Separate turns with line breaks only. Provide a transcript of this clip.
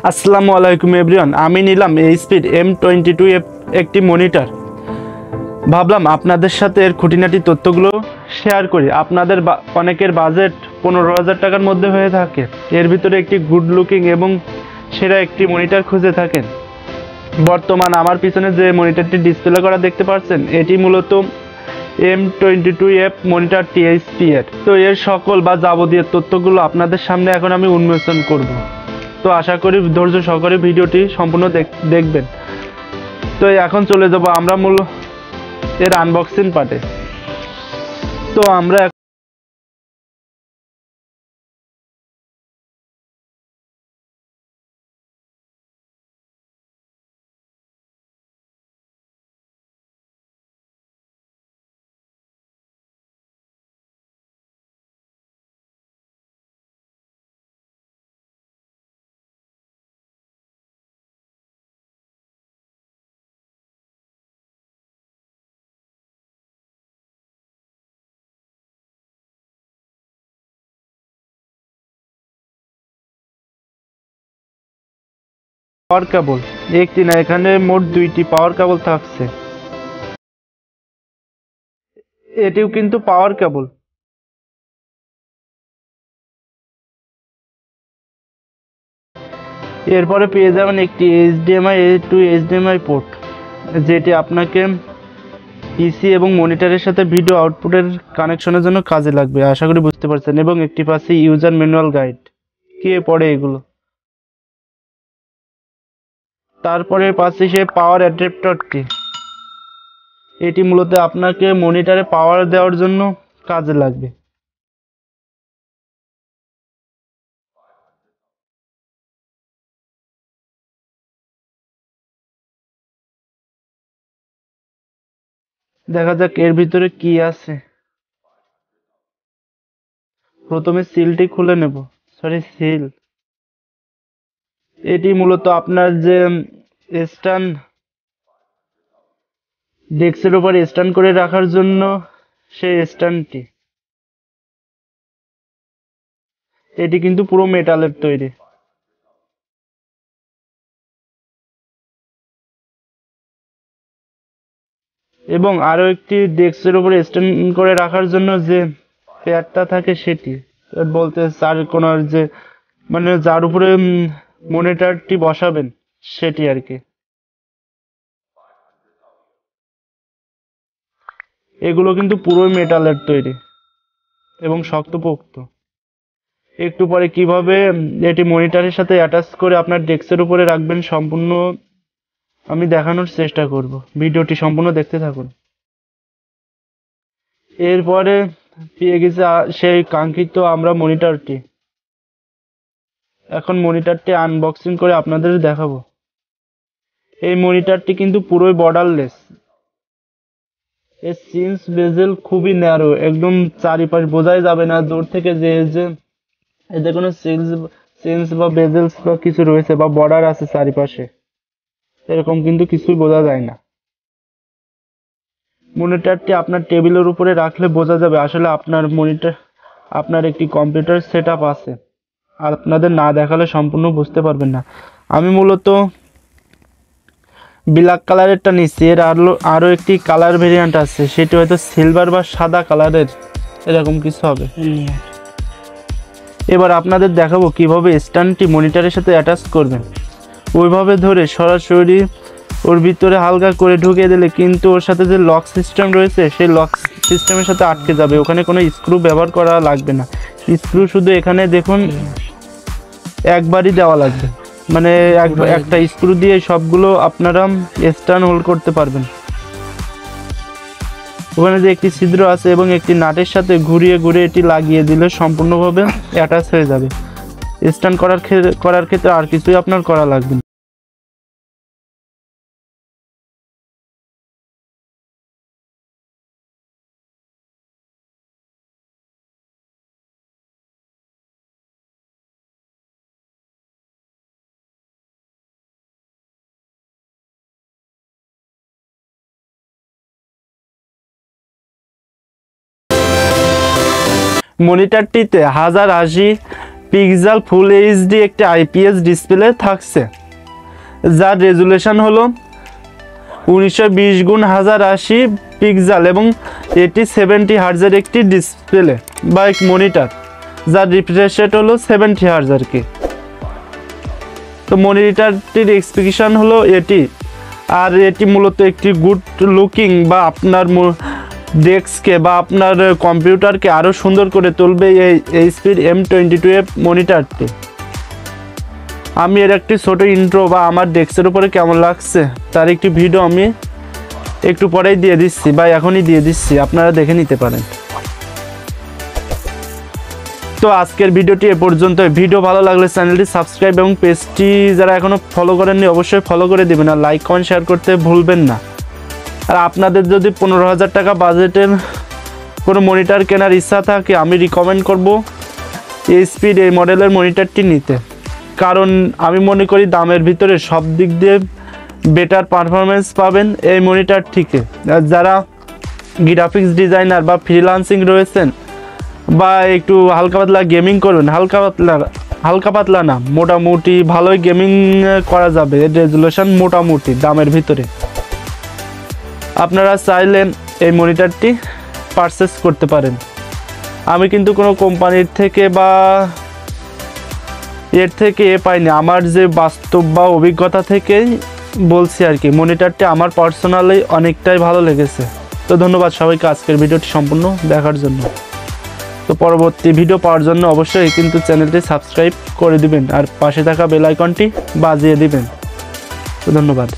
আসসালামু আলাইকুম এভরিওয়ান, আমি নিলাম এইচপির M22F একটি মনিটর। ভাবলাম আপনাদের সাথে এর খুঁটিনাটি তথ্যগুলো শেয়ার করি। আপনাদের অনেকের বাজেট 15,000 টাকার মধ্যে হয়ে থাকে, এর ভিতরে একটি গুড লুকিং এবং সেরা একটি মনিটর খুঁজে থাকেন। বর্তমান আমার পিছনে যে মনিটরটি ডিসপ্লে করা দেখতে পাচ্ছেন, এটি মূলত M22F মনিটর THP এর। তো এর সকল বা যাবতীয় তথ্যগুলো আপনাদের সামনে এখন আমি উন্মোচন করব। তো আশা করি ধৈর্য সহকারে ভিডিওটি সম্পূর্ণ দেখবেন। তো এখন চলে যাব আমরা মূল এর আনবক্সিং পার্টে। তো আমরা পাওয়ার কেবল একটি না, এখানে মোট দুইটি পাওয়ার কেবল থাকছে। এটিও কিন্তু পাওয়ার কেবল। এরপরে পেয়ে যাবেন একটি HDMI টু HDMI পোর্ট, যেটি আপনাকে পিসি এবং মনিটরের সাথে ভিডিও আউটপুটের কানেকশনের জন্য কাজে লাগবে। আশা করি বুঝতে পারছেন। এবং একটি পাশে ইউজার ম্যানুয়াল গাইড, কে পড়ে এগুলো। তারপরে পাশে সে পাওয়ার অ্যাডাপ্টারটি, এটি মূলত আপনাকে মনিটরে পাওয়ার দেওয়ার জন্য কাজে লাগবে। দেখা যাক এর ভিতরে কি আছে। প্রথমে সিলটি খুলে নেব। সিল। এটি মূলত আপনার যে স্ট্যান্ড, ডেস্কের উপর স্ট্যান্ড করে রাখার জন্য সেই স্ট্যান্ডটি। এটি কিন্তু পুরো মেটালের তৈরি। এবং আরো একটি ডেস্কের উপর স্ট্যান্ড করে রাখার জন্য যে প্যাডটা থাকে সেটি, বলতে চার কোণার যে, মানে যার উপরে মনিটরটি বসাবেন সেটি আর কি। এগুলো কিন্তু পুরোই মেটালের তৈরি এবং শক্তপোক্ত। একটু পরে কিভাবে এটি মনিটরের সাথে অ্যাটাচ করে আপনার ডেস্কের উপরে রাখবেন সম্পূর্ণ আমি দেখানোর চেষ্টা করব। ভিডিওটি সম্পূর্ণ দেখতে থাকুন। এরপরে পেয়ে গেছে সেই কাঙ্ক্ষিত আমরা মনিটরটি। এখন মনিটরটি আনবক্সিং করে আপনাদের দেখাবো। এই মনিটরটি কিন্তু পুরোই বর্ডারলেস। এর সিন্স বেজেল খুবই ন্যারো, একদম চারিপাশ বোঝাই যাবে না দূর থেকে যে এতে কোনো সেন্স বা বেজেলস বা কিছু রয়েছে বা বর্ডার আছে চারিপাশে, এরকম কিন্তু কিছুই বোঝা যায় না। মনিটরটি আপনার টেবিলের উপরে রাখলে বোঝা যাবে আসলে আপনার একটি কম্পিউটার সেটআপ আছে। আর আপনাদের না দেখালে সম্পূর্ণ বুঝতে পারবেন না। আমি মূলত ব্ল্যাক কালারেরটা নিচ্ছি। এর আরো একটি কালার ভেরিয়েন্ট আছে, সেটি হয়তো সিলভার বা সাদা কালারের, এরকম কিছু হবে। এবার আপনাদের দেখাবো কিভাবে স্ট্যান্ডটি মনিটরের সাথে অ্যাটাচ করবেন। ওইভাবে ধরে সরাসরি ওর ভিতরে হালকা করে ঢুকিয়ে দিলে কিন্তু ওর সাথে যে লক সিস্টেম রয়েছে সেই লক সিস্টেমের সাথে আটকে যাবে। ওখানে কোনো স্ক্রু ব্যবহার করা লাগবে না। স্ক্রু শুধু এখানে দেখুন একবারই দেওয়া লাগবে, মানে একটা স্ক্রু দিয়ে সবগুলো আপনারা স্ট্যান্ড হোল্ড করতে পারবেন। ওখানে যে একটি ছিদ্র আছে এবং একটি নাটের সাথে ঘুরিয়ে ঘুরিয়ে এটি লাগিয়ে দিলে সম্পূর্ণভাবে অ্যাটাচ হয়ে যাবে। স্ট্যান্ড করার ক্ষেত্রে আর কিছুই আপনার করা লাগবে না। মনিটরটিতে 1080 পিক্সেল ফুল এইচডি একটি আইপিএস ডিসপ্লে থাকছে, যার রেজুলেশন হলো 1920x1080 পিক্সেল এবং এটি 70 হার্জের একটি ডিসপ্লে বা এক মনিটর, যার রিফ্রেশ রেট হলো 70 হার্জ আর কি। তো মনিটরটির স্পেসিফিকেশন হলো এটি, আর এটি মূলত একটি গুড লুকিং বা আপনার ডেস্ককে বা আপনার কম্পিউটারকে আরও সুন্দর করে তুলবে এই এইচপির M22F মনিটরটি। আমি এর একটি ছোট ইন্ট্রো বা আমার ডেস্কের উপরে কেমন লাগছে তার একটি ভিডিও আমি একটু পরেই দিয়ে দিচ্ছি বা এখনই দিয়ে দিচ্ছি, আপনারা দেখে নিতে পারেন। তো আজকের ভিডিওটি এ পর্যন্ত। ভিডিও ভালো লাগলে চ্যানেলটি সাবস্ক্রাইব এবং পেজটি যারা এখনও ফলো করেননি অবশ্যই ফলো করে দেবেন, আর লাইক কমেন্ট শেয়ার করতে ভুলবেন না। আর আপনাদের যদি 15,000 টাকা বাজেটের কোনো মনিটর কেনার ইচ্ছা থাকে, আমি রিকমেন্ড করব এইচপির এই মডেলের মনিটরটি নিতে, কারণ আমি মনে করি দামের ভিতরে সব দিক দিয়ে বেটার পারফরমেন্স পাবেন এই মনিটর থেকে। যারা গ্রাফিক্স ডিজাইনার বা ফ্রিল্যান্সিং রয়েছেন বা একটু হালকা পাতলা গেমিং করবেন, হালকা পাতলা না, মোটামুটি ভালোই গেমিং করা যাবে, এর রেজুলেশন মোটামুটি দামের ভিতরে, আপনারা চাইলেন এই মনিটরটি পারচেস করতে পারেন। আমি কিন্তু কোনো কোম্পানির থেকে বা এর থেকে পাইনি, আমার যে বাস্তব বা অভিজ্ঞতা থেকেই বলছি আর কি। মনিটরটি আমার পার্সোনালি অনেকটাই ভালো লেগেছে। তো ধন্যবাদ সবাইকে আজকের ভিডিওটি সম্পূর্ণ দেখার জন্য। তো পরবর্তী ভিডিও পাওয়ার জন্য অবশ্যই কিন্তু চ্যানেলটি সাবস্ক্রাইব করে দিবেন আর পাশে থাকা বেল আইকনটি বাজিয়ে দিবেন। তো ধন্যবাদ।